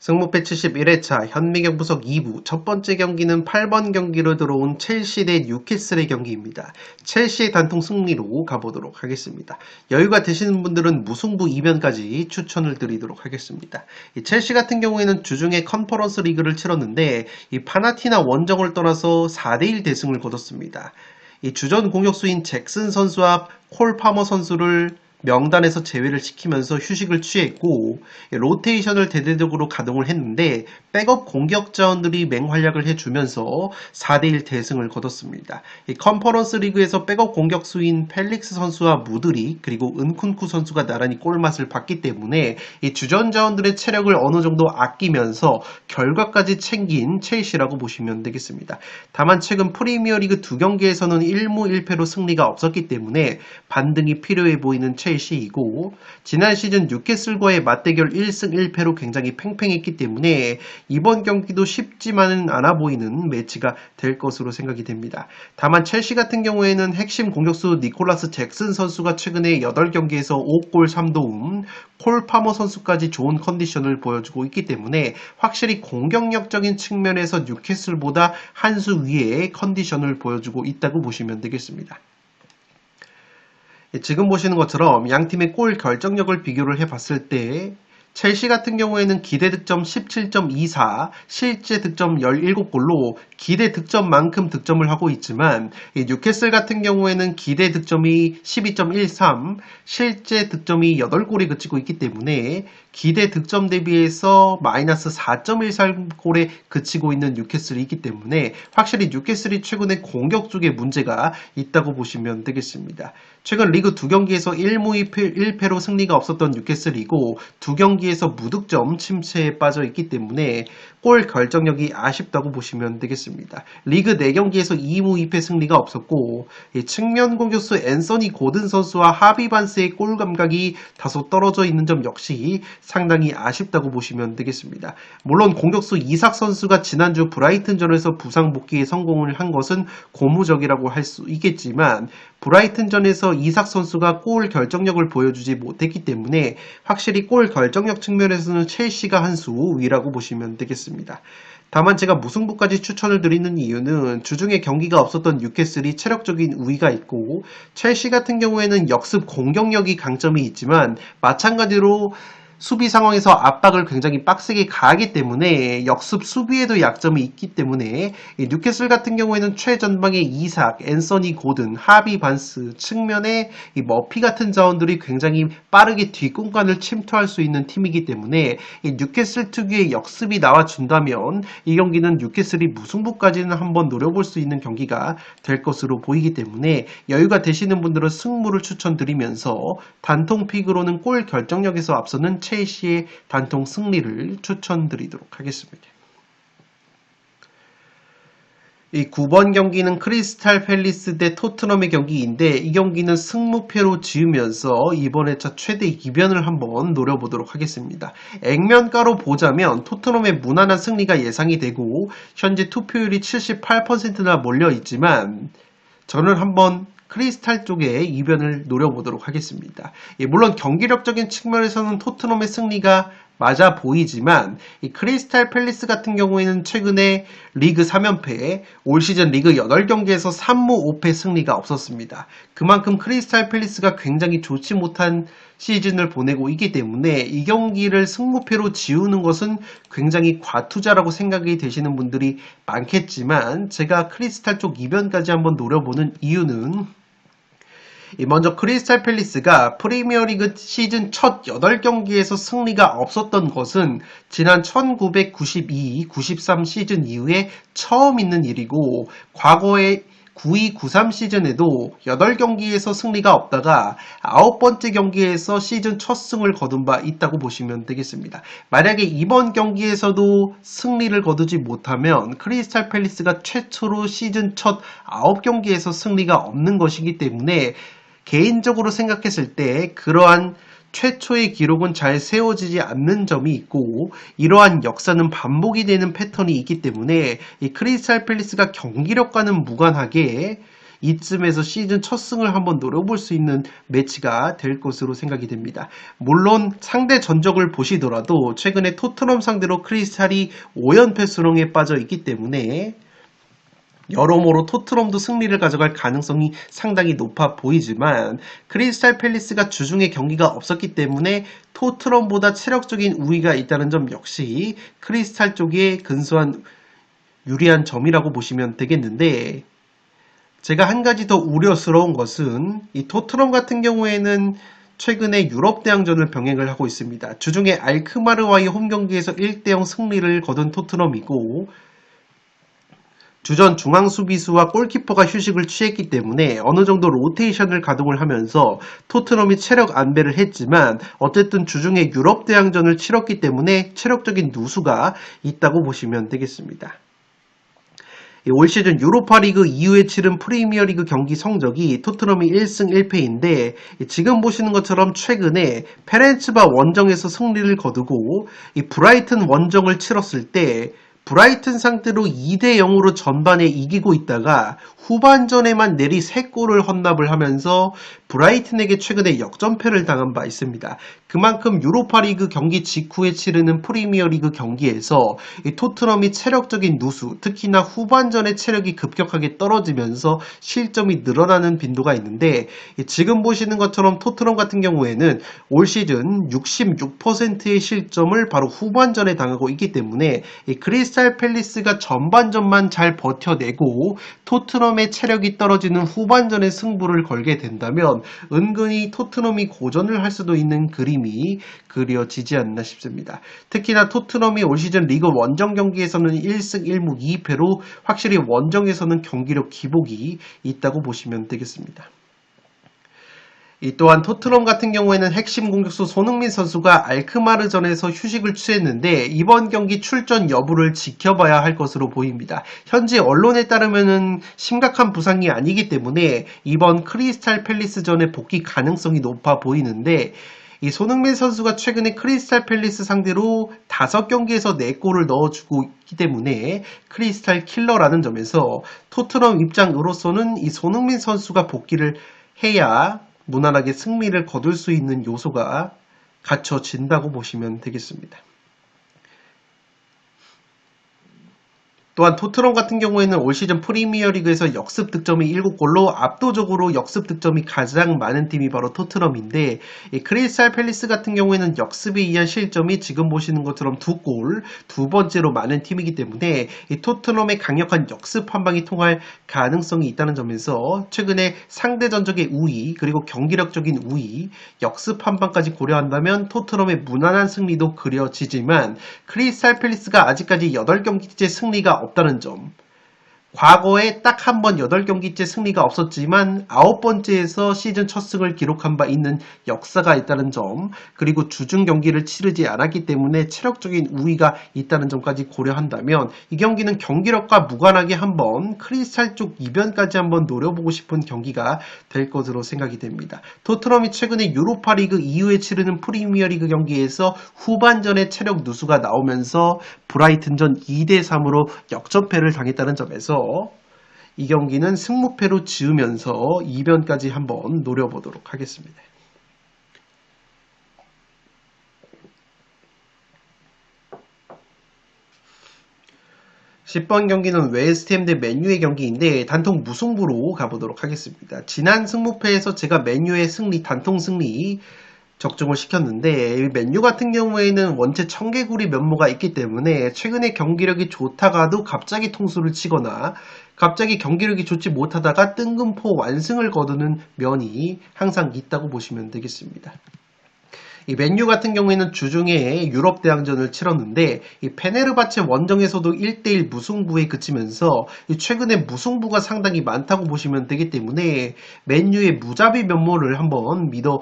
승무패 71회차 현미경 분석 2부 첫 번째 경기는 8번 경기로 들어온 첼시 대 뉴캐슬의 경기입니다. 첼시의 단통 승리로 가보도록 하겠습니다. 여유가 되시는 분들은 무승부 이변까지 추천을 드리도록 하겠습니다. 이 첼시 같은 경우에는 주중에 컨퍼런스 리그를 치렀는데 이 파나티나 원정을 떠나서 4대1 대승을 거뒀습니다. 이 주전 공격수인 잭슨 선수와 콜 파머 선수를 명단에서 제외를 시키면서 휴식을 취했고 로테이션을 대대적으로 가동을 했는데 백업 공격 자원들이 맹활약을 해주면서 4대1 대승을 거뒀습니다. 이 컨퍼런스 리그에서 백업 공격수인 펠릭스 선수와 무드리 그리고 은쿤쿠 선수가 나란히 골맛을 봤기 때문에 이 주전 자원들의 체력을 어느 정도 아끼면서 결과까지 챙긴 첼시라고 보시면 되겠습니다. 다만 최근 프리미어리그 두 경기에서는 1무 1패로 승리가 없었기 때문에 반등이 필요해 보이는 첼시이고 지난 시즌 뉴캐슬과의 맞대결 1승 1패로 굉장히 팽팽했기 때문에 이번 경기도 쉽지만은 않아 보이는 매치가 될 것으로 생각이 됩니다. 다만 첼시 같은 경우에는 핵심 공격수 니콜라스 잭슨 선수가 최근에 8경기에서 5골 3도움, 콜 파머 선수까지 좋은 컨디션을 보여주고 있기 때문에 확실히 공격력적인 측면에서 뉴캐슬보다 한 수 위의 컨디션을 보여주고 있다고 보시면 되겠습니다. 지금 보시는 것처럼 양팀의 골 결정력을 비교를 해봤을 때 첼시 같은 경우에는 기대 득점 17.24, 실제 득점 17골로 기대 득점만큼 득점을 하고 있지만 뉴캐슬 같은 경우에는 기대 득점이 12.13, 실제 득점이 8골에 그치고 있기 때문에 기대 득점 대비해서 마이너스 4.13골에 그치고 있는 뉴캐슬이 있기 때문에 확실히 뉴캐슬이 최근에 공격 쪽에 문제가 있다고 보시면 되겠습니다. 최근 리그 두 경기에서 1무 1패로 승리가 없었던 뉴캐슬이고 두 경기에서 무득점 침체에 빠져 있기 때문에 골 결정력이 아쉽다고 보시면 되겠습니다. 리그 4경기에서 2무 2패 승리가 없었고 측면 공격수 앤서니 고든 선수와 하비 반스의 골 감각이 다소 떨어져 있는 점 역시 상당히 아쉽다고 보시면 되겠습니다. 물론 공격수 이삭 선수가 지난주 브라이튼전에서 부상 복귀에 성공을 한 것은 고무적이라고 할 수 있겠지만 브라이튼전에서 이삭 선수가 골 결정력을 보여주지 못했기 때문에 확실히 골 결정력 측면에서는 첼시가 한 수 위라고 보시면 되겠습니다. 다만 제가 무승부까지 추천을 드리는 이유는 주중에 경기가 없었던 뉴캐슬이 체력적인 우위가 있고 첼시 같은 경우에는 역습 공격력이 강점이 있지만 마찬가지로 수비 상황에서 압박을 굉장히 빡세게 가하기 때문에 역습 수비에도 약점이 있기 때문에 뉴캐슬 같은 경우에는 최전방의 이삭, 앤서니 고든, 하비 반스 측면에 이 머피 같은 자원들이 굉장히 빠르게 뒷공간을 침투할 수 있는 팀이기 때문에 이 뉴캐슬 특유의 역습이 나와준다면 이 경기는 뉴캐슬이 무승부까지는 한번 노려볼 수 있는 경기가 될 것으로 보이기 때문에 여유가 되시는 분들은 승부를 추천드리면서 단통픽으로는 골 결정력에서 앞서는 첼시의 단통 승리를 추천드리도록 하겠습니다. 이 9번 경기는 크리스탈 팰리스 대 토트넘의 경기인데 이 경기는 승무패로 지으면서 이번 회차 최대 이변을 한번 노려보도록 하겠습니다. 액면가로 보자면 토트넘의 무난한 승리가 예상이 되고 현재 투표율이 78%나 몰려있지만 저는 한번 크리스탈 쪽의 이변을 노려보도록 하겠습니다. 물론 경기력적인 측면에서는 토트넘의 승리가 맞아 보이지만 이 크리스탈 팰리스 같은 경우에는 최근에 리그 3연패, 올 시즌 리그 8경기에서 3무 5패 승리가 없었습니다. 그만큼 크리스탈 팰리스가 굉장히 좋지 못한 시즌을 보내고 있기 때문에 이 경기를 승무패로 지우는 것은 굉장히 과투자라고 생각이 되시는 분들이 많겠지만 제가 크리스탈 쪽 이변까지 한번 노려보는 이유는 먼저 크리스탈 팰리스가 프리미어리그 시즌 첫 8경기에서 승리가 없었던 것은 지난 1992-93 시즌 이후에 처음 있는 일이고 과거에 92-93 시즌에도 8경기에서 승리가 없다가 9번째 경기에서 시즌 첫 승을 거둔 바 있다고 보시면 되겠습니다. 만약에 이번 경기에서도 승리를 거두지 못하면 크리스탈 팰리스가 최초로 시즌 첫 9경기에서 승리가 없는 것이기 때문에 개인적으로 생각했을 때 그러한 최초의 기록은 잘 세워지지 않는 점이 있고 이러한 역사는 반복이 되는 패턴이 있기 때문에 이 크리스탈 팰리스가 경기력과는 무관하게 이쯤에서 시즌 첫 승을 한번 노려볼 수 있는 매치가 될 것으로 생각이 됩니다. 물론 상대 전적을 보시더라도 최근에 토트넘 상대로 크리스탈이 5연패 수렁에 빠져 있기 때문에 여러모로 토트넘도 승리를 가져갈 가능성이 상당히 높아 보이지만 크리스탈 팰리스가 주중에 경기가 없었기 때문에 토트넘보다 체력적인 우위가 있다는 점 역시 크리스탈 쪽에 근소한 유리한 점이라고 보시면 되겠는데, 제가 한 가지 더 우려스러운 것은 이 토트넘 같은 경우에는 최근에 유럽 대항전을 병행을 하고 있습니다. 주중에 알크마르와의 홈 경기에서 1대0 승리를 거둔 토트넘이고 주전 중앙 수비수와 골키퍼가 휴식을 취했기 때문에 어느 정도 로테이션을 가동을 하면서 토트넘이 체력 안배를 했지만 어쨌든 주중에 유럽 대항전을 치렀기 때문에 체력적인 누수가 있다고 보시면 되겠습니다. 올 시즌 유로파리그 이후에 치른 프리미어리그 경기 성적이 토트넘이 1승 1패인데 지금 보시는 것처럼 최근에 페렌츠바 원정에서 승리를 거두고 이 브라이튼 원정을 치렀을 때 브라이튼 상대로 2대0으로 전반에 이기고 있다가 후반전에만 내리 3골을 헌납을 하면서 브라이튼에게 최근에 역전패를 당한 바 있습니다. 그만큼 유로파리그 경기 직후에 치르는 프리미어리그 경기에서 이 토트넘이 체력적인 누수, 특히나 후반전에 체력이 급격하게 떨어지면서 실점이 늘어나는 빈도가 있는데 지금 보시는 것처럼 토트넘 같은 경우에는 올 시즌 66%의 실점을 바로 후반전에 당하고 있기 때문에 이 크리스탈 팰리스가 전반전만 잘 버텨내고 토트넘의 체력이 떨어지는 후반전에 승부를 걸게 된다면 은근히 토트넘이 고전을 할 수도 있는 그림이 그려지지 않나 싶습니다. 특히나 토트넘이 올 시즌 리그 원정 경기에서는 1승 1무 2패로 확실히 원정에서는 경기력 기복이 있다고 보시면 되겠습니다. 또한 토트넘 같은 경우에는 핵심 공격수 손흥민 선수가 알크마르전에서 휴식을 취했는데 이번 경기 출전 여부를 지켜봐야 할 것으로 보입니다. 현지 언론에 따르면 심각한 부상이 아니기 때문에 이번 크리스탈 팰리스전에 복귀 가능성이 높아 보이는데 이 손흥민 선수가 최근에 크리스탈 팰리스 상대로 5경기에서 4골을 넣어주고 있기 때문에 크리스탈 킬러라는 점에서 토트넘 입장으로서는 이 손흥민 선수가 복귀를 해야 무난하게 승리를 거둘 수 있는 요소가 갖춰진다고 보시면 되겠습니다. 또한 토트넘 같은 경우에는 올 시즌 프리미어리그에서 역습 득점이 7골로 압도적으로 역습 득점이 가장 많은 팀이 바로 토트넘인데 이 크리스탈 팰리스 같은 경우에는 역습에 의한 실점이 지금 보시는 것처럼 2골, 두 번째로 많은 팀이기 때문에 이 토트넘의 강력한 역습 한방이 통할 가능성이 있다는 점에서 최근에 상대 전적의 우위 그리고 경기력적인 우위, 역습 한방까지 고려한다면 토트넘의 무난한 승리도 그려지지만 크리스탈 팰리스가 아직까지 8경기째 승리가 없다는 점, 과거에 딱 한 번 8경기째 승리가 없었지만 9번째에서 시즌 첫 승을 기록한 바 있는 역사가 있다는 점, 그리고 주중 경기를 치르지 않았기 때문에 체력적인 우위가 있다는 점까지 고려한다면 이 경기는 경기력과 무관하게 한번 크리스탈 쪽 이변까지 한번 노려보고 싶은 경기가 될 것으로 생각이 됩니다. 토트넘이 최근에 유로파리그 이후에 치르는 프리미어리그 경기에서 후반전에 체력 누수가 나오면서 브라이튼전 2대3으로 역전패를 당했다는 점에서 이 경기는 승무패로 지으면서 이변까지 한번 노려보도록 하겠습니다. 10번 경기는 웨스트햄 대 맨유의 경기인데 단통 무승부로 가보도록 하겠습니다. 지난 승무패에서 제가 맨유의 승리, 단통 승리 적중을 시켰는데 맨유 같은 경우에는 원체 청개구리 면모가 있기 때문에 최근에 경기력이 좋다가도 갑자기 통수를 치거나 갑자기 경기력이 좋지 못하다가 뜬금포 완승을 거두는 면이 항상 있다고 보시면 되겠습니다. 이 맨유 같은 경우에는 주중에 유럽 대항전을 치렀는데 이 페네르바체 원정에서도 1대1 무승부에 그치면서 최근에 무승부가 상당히 많다고 보시면 되기 때문에 맨유의 무자비 면모를 한번 믿어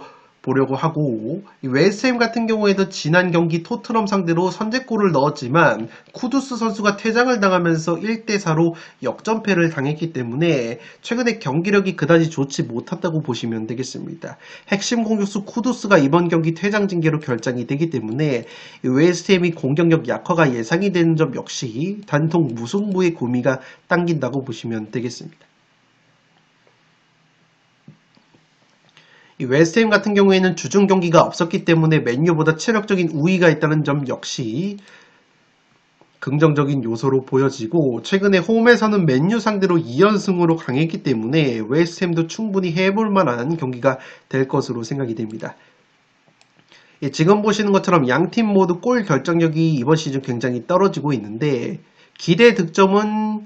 보려고 하고, 이 웨스트햄 같은 경우에도 지난 경기 토트넘 상대로 선제골을 넣었지만 쿠두스 선수가 퇴장을 당하면서 1대4로 역전패를 당했기 때문에 최근에 경기력이 그다지 좋지 못했다고 보시면 되겠습니다. 핵심 공격수 쿠두스가 이번 경기 퇴장 징계로 결장이 되기 때문에 이 웨스트햄이 공격력 약화가 예상이 되는 점 역시 단통 무승부의 고미가 당긴다고 보시면 되겠습니다. 이 웨스트햄 같은 경우에는 주중 경기가 없었기 때문에 맨유보다 체력적인 우위가 있다는 점 역시 긍정적인 요소로 보여지고, 최근에 홈에서는 맨유 상대로 2연승으로 강했기 때문에 웨스트햄도 충분히 해볼 만한 경기가 될 것으로 생각이 됩니다. 지금 보시는 것처럼 양팀 모두 골 결정력이 이번 시즌 굉장히 떨어지고 있는데, 기대 득점은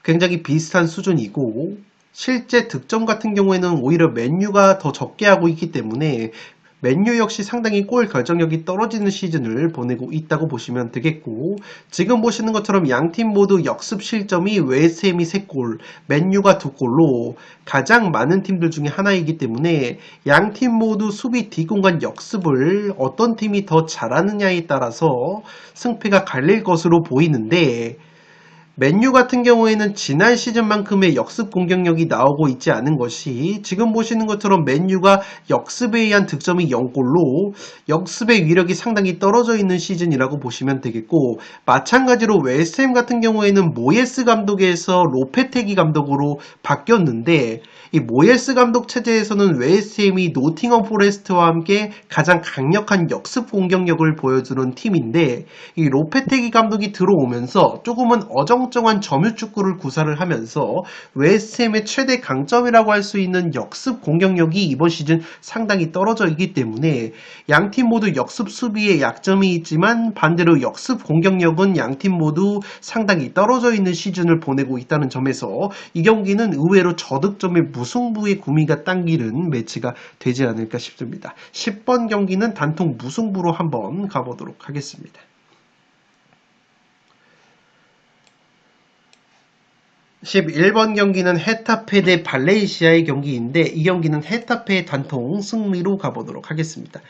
굉장히 비슷한 수준이고 실제 득점 같은 경우에는 오히려 맨유가 더 적게 하고 있기 때문에 맨유 역시 상당히 골 결정력이 떨어지는 시즌을 보내고 있다고 보시면 되겠고, 지금 보시는 것처럼 양팀 모두 역습 실점이 웨스트햄이 3골, 맨유가 2골로 가장 많은 팀들 중에 하나이기 때문에 양팀 모두 수비 뒷공간 역습을 어떤 팀이 더 잘하느냐에 따라서 승패가 갈릴 것으로 보이는데, 맨유 같은 경우에는 지난 시즌만큼의 역습 공격력이 나오고 있지 않은 것이, 지금 보시는 것처럼 맨유가 역습에 의한 득점이 0골로 역습의 위력이 상당히 떨어져 있는 시즌이라고 보시면 되겠고, 마찬가지로 웨스트햄 같은 경우에는 모예스 감독에서 로페테기 감독으로 바뀌었는데, 이 모예스 감독 체제에서는 웨스트햄이 노팅엄 포레스트와 함께 가장 강력한 역습 공격력을 보여주는 팀인데, 이 로페테기 감독이 들어오면서 조금은 어정쩡한 점유축구를 구사를 하면서 웨스트햄의 최대 강점이라고 할 수 있는 역습 공격력이 이번 시즌 상당히 떨어져 있기 때문에 양팀 모두 역습 수비에 약점이 있지만 반대로 역습 공격력은 양팀 모두 상당히 떨어져 있는 시즌을 보내고 있다는 점에서 이 경기는 의외로 저득점의 무승부의 구미가 당기는 매치가 되지 않을까 싶습니다. 10번 경기는 단통 무승부로 한번 가보도록 하겠습니다. 11번 경기는 헤타페 대 발렌시아의 경기인데, 이 경기는 헤타페의 단통 승리로 가보도록 하겠습니다.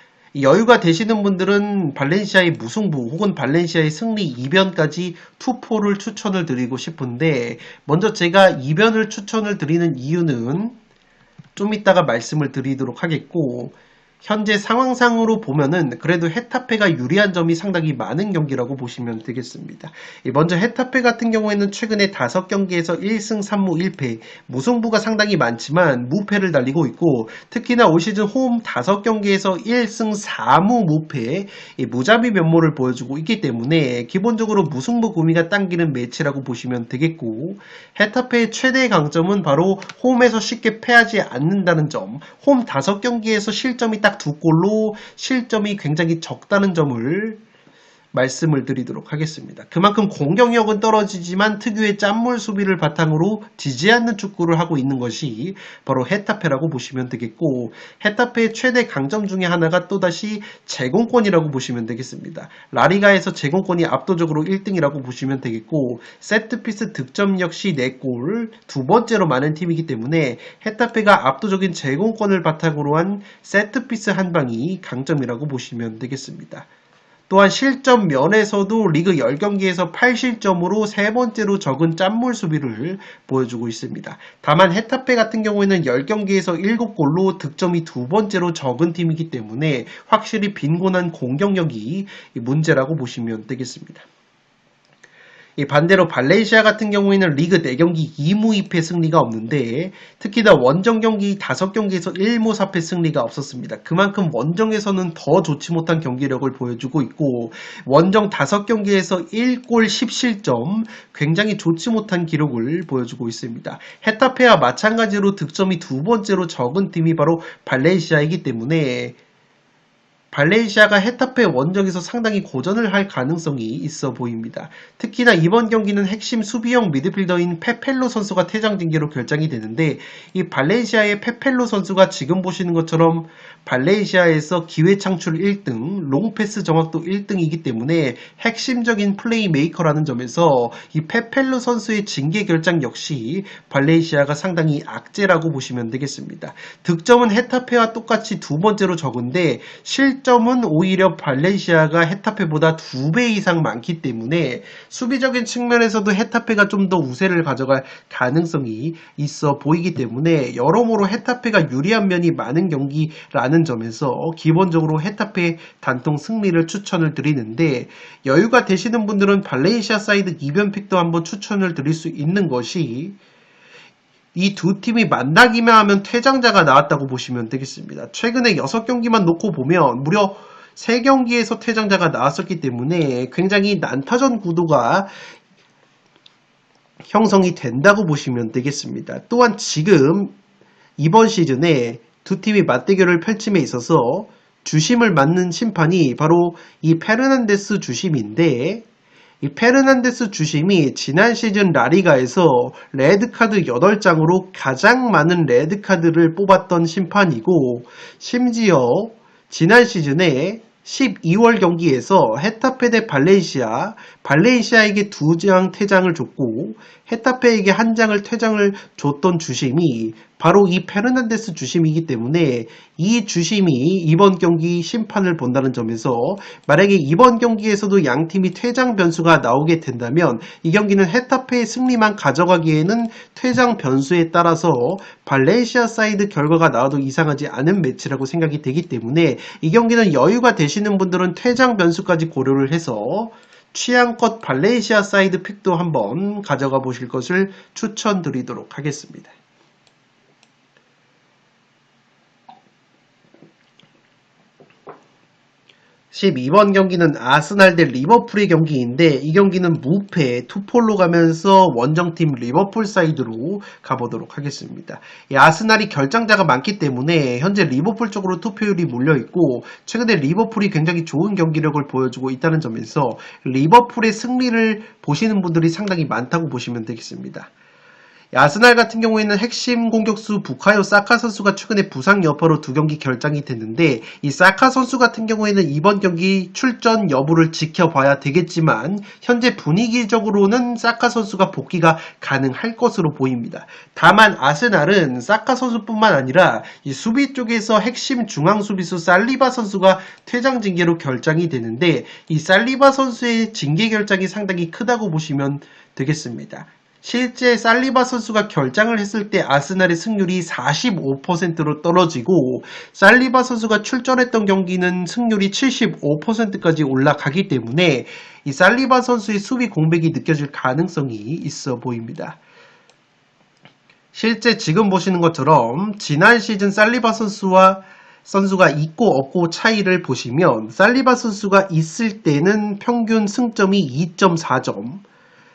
여유가 되시는 분들은 발렌시아의 무승부 혹은 발렌시아의 승리 2변까지 투포를 추천을 드리고 싶은데, 먼저 제가 2변을 추천을 드리는 이유는 좀 이따가 말씀을 드리도록 하겠고, 현재 상황상으로 보면은 그래도 헤타페가 유리한 점이 상당히 많은 경기라고 보시면 되겠습니다. 먼저 헤타페 같은 경우에는 최근에 5경기에서 1승 3무 1패, 무승부가 상당히 많지만 무패를 달리고 있고, 특히나 올 시즌 홈 5경기에서 1승 4무 무패, 무자비 면모를 보여주고 있기 때문에 기본적으로 무승부 구미가 당기는 매치라고 보시면 되겠고, 헤타페의 최대 강점은 바로 홈에서 쉽게 패하지 않는다는 점, 홈 5경기에서 실점이 딱 2골로 실점이 굉장히 적다는 점을 말씀을 드리도록 하겠습니다. 그만큼 공격력은 떨어지지만 특유의 짠물 수비를 바탕으로 지지 않는 축구를 하고 있는 것이 바로 헤타페라고 보시면 되겠고, 헤타페의 최대 강점 중에 하나가 또다시 제공권이라고 보시면 되겠습니다. 라리가에서 제공권이 압도적으로 1등이라고 보시면 되겠고, 세트피스 득점 역시 4골, 두 번째로 많은 팀이기 때문에 헤타페가 압도적인 제공권을 바탕으로 한 세트피스 한 방이 강점이라고 보시면 되겠습니다. 또한 실점 면에서도 리그 10경기에서 8실점으로 세 번째로 적은 짠물 수비를 보여주고 있습니다. 다만 헤타페 같은 경우에는 10경기에서 7골로 득점이 두 번째로 적은 팀이기 때문에 확실히 빈곤한 공격력이 문제라고 보시면 되겠습니다. 반대로 발렌시아 같은 경우에는 리그 4경기 2무 2패 승리가 없는데, 특히나 원정 경기 5경기에서 1무 4패 승리가 없었습니다. 그만큼 원정에서는 더 좋지 못한 경기력을 보여주고 있고, 원정 5경기에서 1골 10실점, 굉장히 좋지 못한 기록을 보여주고 있습니다. 헤타페와 마찬가지로 득점이 두 번째로 적은 팀이 바로 발렌시아이기 때문에 발렌시아가 헤타페 원정에서 상당히 고전을 할 가능성이 있어 보입니다. 특히나 이번 경기는 핵심 수비형 미드필더인 페펠로 선수가 퇴장 징계로 결정이 되는데 이 발렌시아의 페펠로 선수가 지금 보시는 것처럼 발렌시아에서 기회 창출 1등, 롱패스 정확도 1등이기 때문에 핵심적인 플레이메이커라는 점에서 이 페펠로 선수의 징계 결정 역시 발렌시아가 상당히 악재라고 보시면 되겠습니다. 득점은 헤타페와 똑같이 두 번째로 적은데 실점은 오히려 발렌시아가 헤타페보다 2배 이상 많기 때문에 수비적인 측면에서도 헤타페가 좀 더 우세를 가져갈 가능성이 있어 보이기 때문에 여러모로 헤타페가 유리한 면이 많은 경기라는 점에서 기본적으로 헤타페 단통 승리를 추천을 드리는데 여유가 되시는 분들은 발렌시아 사이드 이변픽도 한번 추천을 드릴 수 있는 것이 이 두 팀이 만나기만 하면 퇴장자가 나왔다고 보시면 되겠습니다. 최근에 6경기만 놓고 보면 무려 3경기에서 퇴장자가 나왔었기 때문에 굉장히 난타전 구도가 형성이 된다고 보시면 되겠습니다. 또한 지금 이번 시즌에 두 팀이 맞대결을 펼침에 있어서 주심을 맡는 심판이 바로 이 페르난데스 주심인데 이 페르난데스 주심이 지난 시즌 라리가에서 레드카드 8장으로 가장 많은 레드카드를 뽑았던 심판이고 심지어 지난 시즌에 12월 경기에서 헤타페 대 발렌시아에게 2장 퇴장을 줬고 헤타페에게 1장을 퇴장을 줬던 주심이 바로 이 페르난데스 주심이기 때문에 이 주심이 이번 경기 심판을 본다는 점에서 만약에 이번 경기에서도 양 팀이 퇴장 변수가 나오게 된다면 이 경기는 헤타페의 승리만 가져가기에는 퇴장 변수에 따라서 발렌시아 사이드 결과가 나와도 이상하지 않은 매치라고 생각이 되기 때문에 이 경기는 여유가 되시는 분들은 퇴장 변수까지 고려를 해서 취향껏 발렌시아 사이드 픽도 한번 가져가 보실 것을 추천드리도록 하겠습니다. 12번 경기는 아스날 대 리버풀의 경기인데 이 경기는 무패 투폴로 가면서 원정팀 리버풀 사이드로 가보도록 하겠습니다. 이 아스날이 결장자가 많기 때문에 현재 리버풀 쪽으로 투표율이 몰려있고 최근에 리버풀이 굉장히 좋은 경기력을 보여주고 있다는 점에서 리버풀의 승리를 보시는 분들이 상당히 많다고 보시면 되겠습니다. 아스날 같은 경우에는 핵심 공격수 부카요 사카 선수가 최근에 부상 여파로 2경기 결장이 됐는데 이 사카 선수 같은 경우에는 이번 경기 출전 여부를 지켜봐야 되겠지만 현재 분위기적으로는 사카 선수가 복귀가 가능할 것으로 보입니다. 다만 아스날은 사카 선수뿐만 아니라 이 수비 쪽에서 핵심 중앙 수비수 살리바 선수가 퇴장 징계로 결장이 되는데 이 살리바 선수의 징계 결장이 상당히 크다고 보시면 되겠습니다. 실제 살리바 선수가 결장을 했을 때 아스날의 승률이 45%로 떨어지고 살리바 선수가 출전했던 경기는 승률이 75%까지 올라가기 때문에 이 살리바 선수의 수비 공백이 느껴질 가능성이 있어 보입니다. 실제 지금 보시는 것처럼 지난 시즌 살리바 선수가 있고 없고 차이를 보시면 살리바 선수가 있을 때는 평균 승점이 2.4점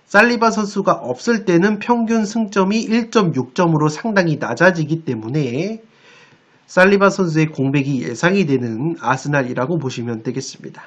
살리바 선수가 없을 때는 평균 승점이 1.6점으로 상당히 낮아지기 때문에 살리바 선수의 공백이 예상이 되는 아스날이라고 보시면 되겠습니다.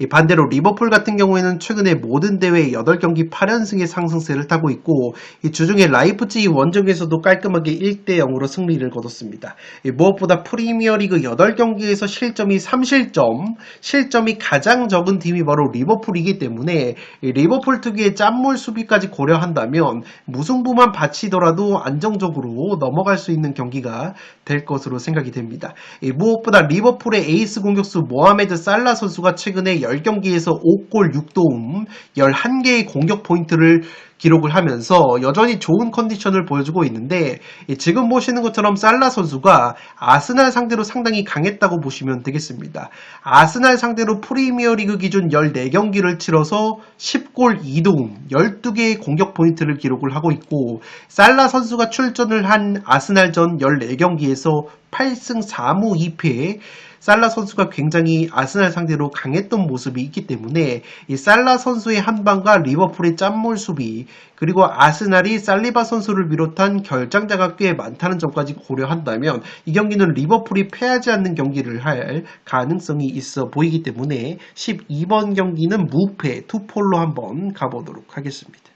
반대로 리버풀 같은 경우에는 최근에 모든 대회 8경기 8연승의 상승세를 타고 있고 주중에 라이프치히 원정에서도 깔끔하게 1대0으로 승리를 거뒀습니다. 무엇보다 프리미어리그 8경기에서 실점이 3실점, 실점이 가장 적은 팀이 바로 리버풀이기 때문에 리버풀 특유의 짠물 수비까지 고려한다면 무승부만 바치더라도 안정적으로 넘어갈 수 있는 경기가 될 것으로 생각이 됩니다. 무엇보다 리버풀의 에이스 공격수 모하메드 살라 선수가 최근에 10경기에서 5골 6도움 11개의 공격 포인트를 기록을 하면서 여전히 좋은 컨디션을 보여주고 있는데 지금 보시는 것처럼 살라 선수가 아스날 상대로 상당히 강했다고 보시면 되겠습니다. 아스날 상대로 프리미어리그 기준 14경기를 치러서 10골 2도움 12개의 공격 포인트를 기록을 하고 있고 살라 선수가 출전을 한 아스날전 14경기에서 8승 4무 2패 살라 선수가 굉장히 아스날 상대로 강했던 모습이 있기 때문에 이 살라 선수의 한방과 리버풀의 짠물 수비 그리고 아스날이 살리바 선수를 비롯한 결장자가 꽤 많다는 점까지 고려한다면 이 경기는 리버풀이 패하지 않는 경기를 할 가능성이 있어 보이기 때문에 12번 경기는 무패 투폴로 한번 가보도록 하겠습니다.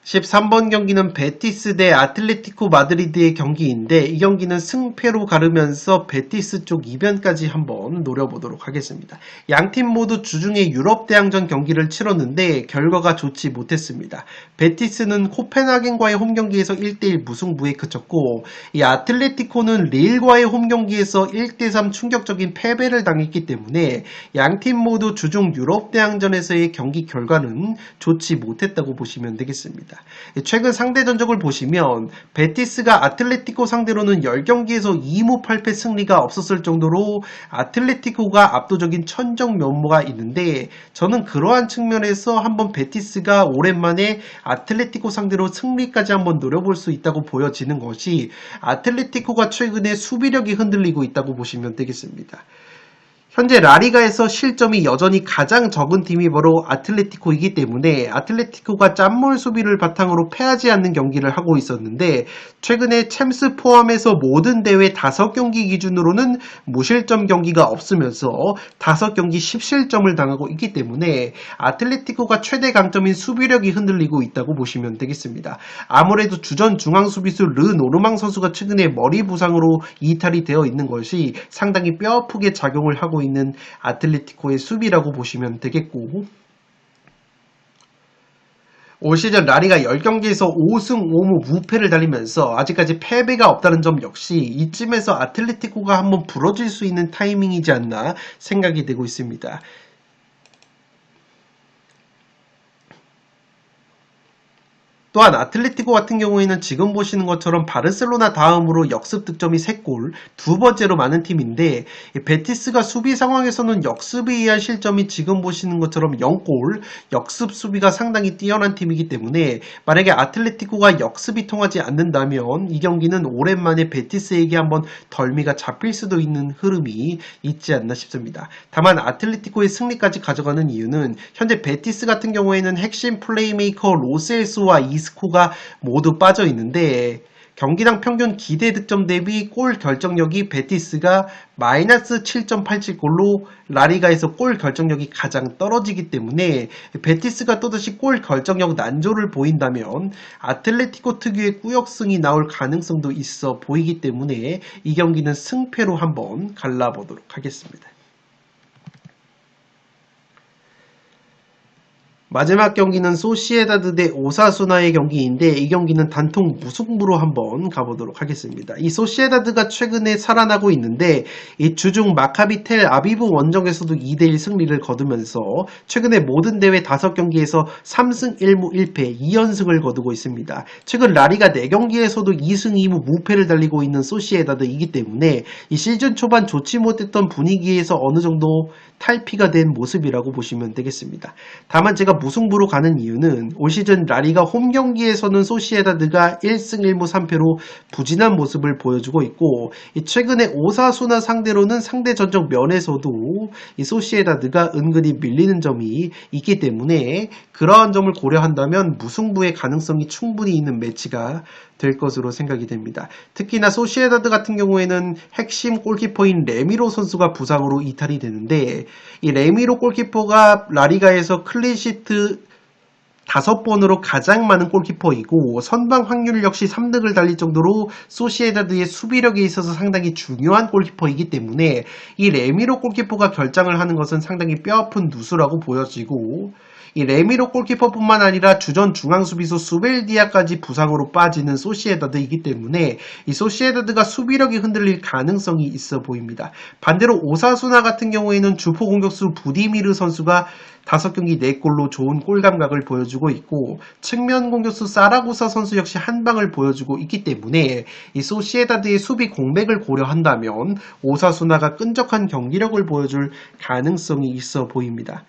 13번 경기는 베티스 대 아틀레티코 마드리드의 경기인데 이 경기는 승패로 가르면서 베티스 쪽 이변까지 한번 노려보도록 하겠습니다. 양팀 모두 주중에 유럽 대항전 경기를 치렀는데 결과가 좋지 못했습니다. 베티스는 코펜하겐과의 홈경기에서 1대1 무승부에 그쳤고 이 아틀레티코는 릴과의 홈경기에서 1대3 충격적인 패배를 당했기 때문에 양팀 모두 주중 유럽 대항전에서의 경기 결과는 좋지 못했다고 보시면 되겠습니다. 최근 상대 전적을 보시면 베티스가 아틀레티코 상대로는 10경기에서 2무 8패 승리가 없었을 정도로 아틀레티코가 압도적인 천적 면모가 있는데 저는 그러한 측면에서 한번 베티스가 오랜만에 아틀레티코 상대로 승리까지 한번 노려볼 수 있다고 보여지는 것이 아틀레티코가 최근에 수비력이 흔들리고 있다고 보시면 되겠습니다. 현재 라리가에서 실점이 여전히 가장 적은 팀이 바로 아틀레티코이기 때문에 아틀레티코가 짠물 수비를 바탕으로 패하지 않는 경기를 하고 있었는데 최근에 챔스 포함해서 모든 대회 5경기 기준으로는 무실점 경기가 없으면서 5경기 10실점을 당하고 있기 때문에 아틀레티코가 최대 강점인 수비력이 흔들리고 있다고 보시면 되겠습니다. 아무래도 주전 중앙 수비수 르 노르망 선수가 최근에 머리 부상으로 이탈이 되어 있는 것이 상당히 뼈아프게 작용을 하고 있는 아틀레티코의 수비라고 보시면 되겠고 올 시즌 라리가 10경기에서 5승 5무 무패를 달리면서 아직까지 패배가 없다는 점 역시 이쯤에서 아틀레티코가 한번 부러질 수 있는 타이밍이지 않나 생각이 되고 있습니다. 또한 아틀레티코 같은 경우에는 지금 보시는 것처럼 바르셀로나 다음으로 역습 득점이 3골, 두 번째로 많은 팀인데 베티스가 수비 상황에서는 역습에 의한 실점이 지금 보시는 것처럼 0골, 역습 수비가 상당히 뛰어난 팀이기 때문에 만약에 아틀레티코가 역습이 통하지 않는다면 이 경기는 오랜만에 베티스에게 한번 덜미가 잡힐 수도 있는 흐름이 있지 않나 싶습니다. 다만 아틀레티코의 승리까지 가져가는 이유는 현재 베티스 같은 경우에는 핵심 플레이메이커 로셀스와 이스코가 모두 빠져 있는데 경기당 평균 기대 득점 대비 골 결정력이 베티스가 마이너스 7.87골로 라리가에서 골 결정력이 가장 떨어지기 때문에 베티스가 또다시 골 결정력 난조를 보인다면 아틀레티코 특유의 꾸역승이 나올 가능성도 있어 보이기 때문에 이 경기는 승패로 한번 갈라보도록 하겠습니다. 마지막 경기는 소시에다드 대 오사수나의 경기인데 이 경기는 단통 무승부로 한번 가보도록 하겠습니다. 이 소시에다드가 최근에 살아나고 있는데 이 주중 마카비 텔 아비브 원정에서도 2대1 승리를 거두면서 최근에 모든 대회 5경기에서 3승 1무 1패 2연승을 거두고 있습니다. 최근 라리가 4경기에서도 2승 2무 무패를 달리고 있는 소시에다드이기 때문에 이 시즌 초반 좋지 못했던 분위기에서 어느 정도 탈피가 된 모습이라고 보시면 되겠습니다. 다만 제가 무승부로 가는 이유는 올 시즌 라리가 홈 경기에서는 소시에다드가 1승 1무 3패로 부진한 모습을 보여주고 있고 최근에 오사수나 상대로는 상대 전적 면에서도 이 소시에다드가 은근히 밀리는 점이 있기 때문에 그러한 점을 고려한다면 무승부의 가능성이 충분히 있는 매치가 될 것으로 생각이 됩니다. 특히나 소시에다드 같은 경우에는 핵심 골키퍼인 레미로 선수가 부상으로 이탈이 되는데 이 레미로 골키퍼가 라리가에서 클린시트 5번으로 가장 많은 골키퍼이고 선방 확률 역시 3등을 달릴 정도로 소시에다드의 수비력에 있어서 상당히 중요한 골키퍼이기 때문에 이 레미로 골키퍼가 결장을 하는 것은 상당히 뼈아픈 누수라고 보여지고 이 레미로 골키퍼뿐만 아니라 주전 중앙 수비수 수벨디아까지 부상으로 빠지는 소시에다드이기 때문에 이 소시에다드가 수비력이 흔들릴 가능성이 있어 보입니다. 반대로 오사수나 같은 경우에는 주포 공격수 부디미르 선수가 5경기 4골로 좋은 골 감각을 보여주고 있고 측면 공격수 사라고사 선수 역시 한 방을 보여주고 있기 때문에 이 소시에다드의 수비 공백을 고려한다면 오사수나가 끈적한 경기력을 보여줄 가능성이 있어 보입니다.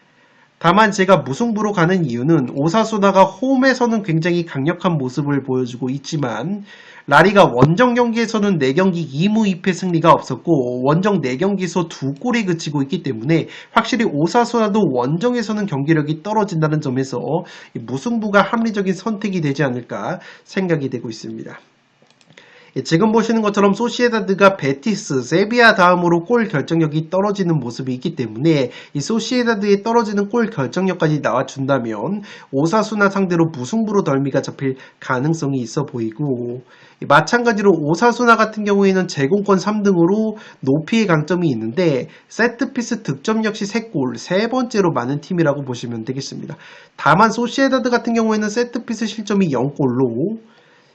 다만 제가 무승부로 가는 이유는 오사수나가 홈에서는 굉장히 강력한 모습을 보여주고 있지만 라리가 원정 경기에서는 4경기 2무 2패 승리가 없었고 원정 4경기에서 2골이 그치고 있기 때문에 확실히 오사수나도 원정에서는 경기력이 떨어진다는 점에서 무승부가 합리적인 선택이 되지 않을까 생각이 되고 있습니다. 지금 보시는 것처럼 소시에다드가 베티스, 세비야 다음으로 골 결정력이 떨어지는 모습이 있기 때문에 이 소시에다드의 떨어지는 골 결정력까지 나와준다면 오사수나 상대로 무승부로 덜미가 잡힐 가능성이 있어 보이고 마찬가지로 오사수나 같은 경우에는 제공권 3등으로 높이의 강점이 있는데 세트피스 득점 역시 3골, 세 번째로 많은 팀이라고 보시면 되겠습니다. 다만 소시에다드 같은 경우에는 세트피스 실점이 0골로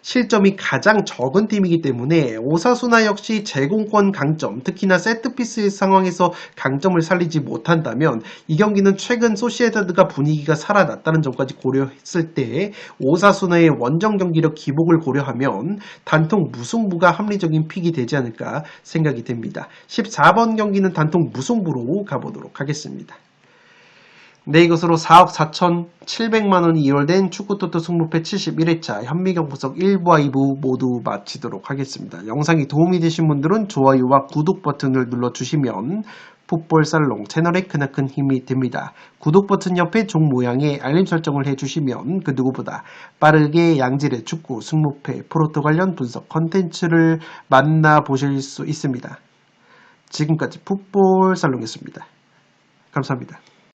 실점이 가장 적은 팀이기 때문에 오사수나 역시 제공권 강점, 특히나 세트피스 상황에서 강점을 살리지 못한다면 이 경기는 최근 소시에다드가 분위기가 살아났다는 점까지 고려했을 때 오사수나의 원정 경기력 기복을 고려하면 단통 무승부가 합리적인 픽이 되지 않을까 생각이 됩니다. 14번 경기는 단통 무승부로 가보도록 하겠습니다. 네, 이것으로 4억 4,700만원이 이월된 축구토토 승부패 71회차 현미경 분석 1부와 2부 모두 마치도록 하겠습니다. 영상이 도움이 되신 분들은 좋아요와 구독 버튼을 눌러주시면 풋볼살롱 채널에 크나큰 힘이 됩니다. 구독 버튼 옆에 종 모양의 알림 설정을 해주시면 그 누구보다 빠르게 양질의 축구, 승부패, 프로토 관련 분석 컨텐츠를 만나보실 수 있습니다. 지금까지 풋볼살롱이었습니다. 감사합니다.